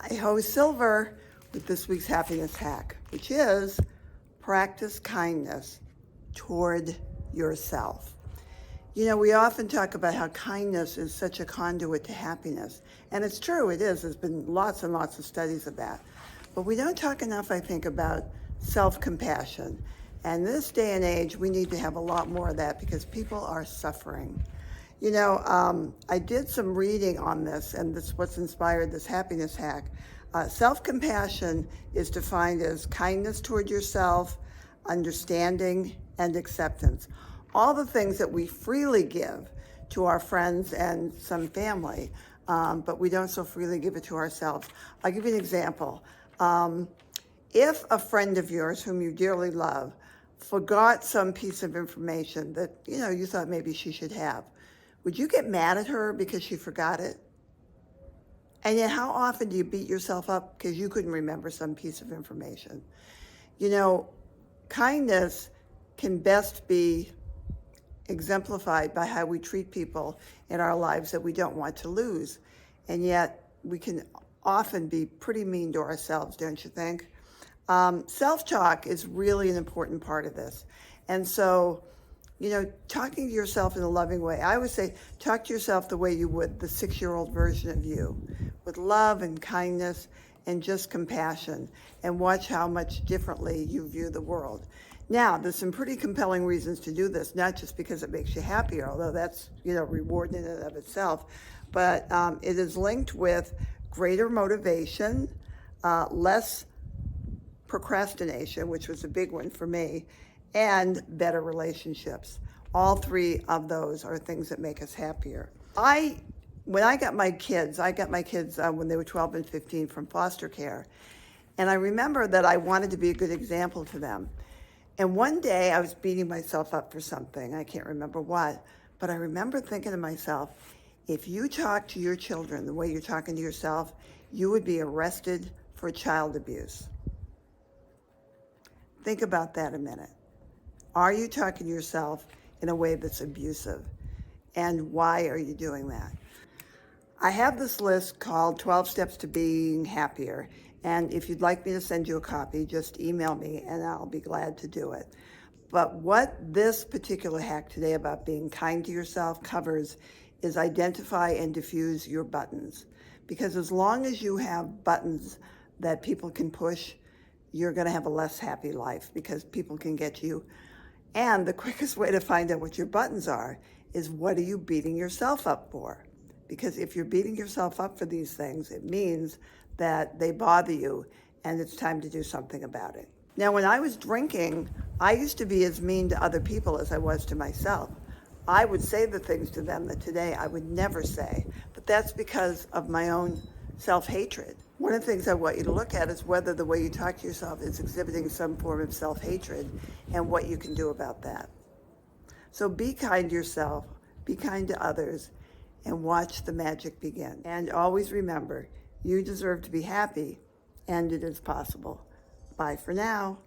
Hi Ho Silver with this week's happiness hack, which is practice kindness toward yourself. You know, we often talk about how kindness is such a conduit to happiness, and it's true, it is. There's been lots and lots of studies of that. But we don't talk enough, I think, about self-compassion. And this day and age, we need to have a lot more of that because people are suffering. You know, I did some reading on this, and this is what's inspired this happiness hack. Self-compassion is defined as kindness toward yourself, understanding, and acceptance. All the things that we freely give to our friends and some family, but we don't so freely give it to ourselves. I'll give you an example. If a friend of yours whom you dearly love forgot some piece of information that, you know, you thought maybe she should have, would you get mad at her because she forgot it? And yet, how often do you beat yourself up because you couldn't remember some piece of information? You know, kindness can best be exemplified by how we treat people in our lives that we don't want to lose. And yet, we can often be pretty mean to ourselves, don't you think? Self-talk is really an important part of this. And so, you know, talking to yourself in a loving way. I always say, talk to yourself the way you would the 6-year-old version of you, with love and kindness and just compassion, and watch how much differently you view the world. Now, there's some pretty compelling reasons to do this, not just because it makes you happier, although that's, you know, rewarding in and of itself, but it is linked with greater motivation, less procrastination, which was a big one for me, and better relationships. All three of those are things that make us happier. When I got my kids when they were 12 and 15 from foster care. And I remember that I wanted to be a good example to them. And one day I was beating myself up for something. I can't remember what, but I remember thinking to myself, if you talk to your children the way you're talking to yourself, you would be arrested for child abuse. Think about that a minute. Are you talking to yourself in a way that's abusive? And why are you doing that? I have this list called 12 Steps to Being Happier. And if you'd like me to send you a copy, just email me and I'll be glad to do it. But what this particular hack today about being kind to yourself covers is identify and diffuse your buttons. Because as long as you have buttons that people can push, you're going to have a less happy life because people can get you. And the quickest way to find out what your buttons are is, what are you beating yourself up for? Because if you're beating yourself up for these things, it means that they bother you and it's time to do something about it. Now, when I was drinking, I used to be as mean to other people as I was to myself. I would say the things to them that today I would never say, but that's because of my own self-hatred. One of the things I want you to look at is whether the way you talk to yourself is exhibiting some form of self-hatred and what you can do about that. So be kind to yourself, be kind to others, and watch the magic begin. And always remember, you deserve to be happy, and it is possible. Bye for now.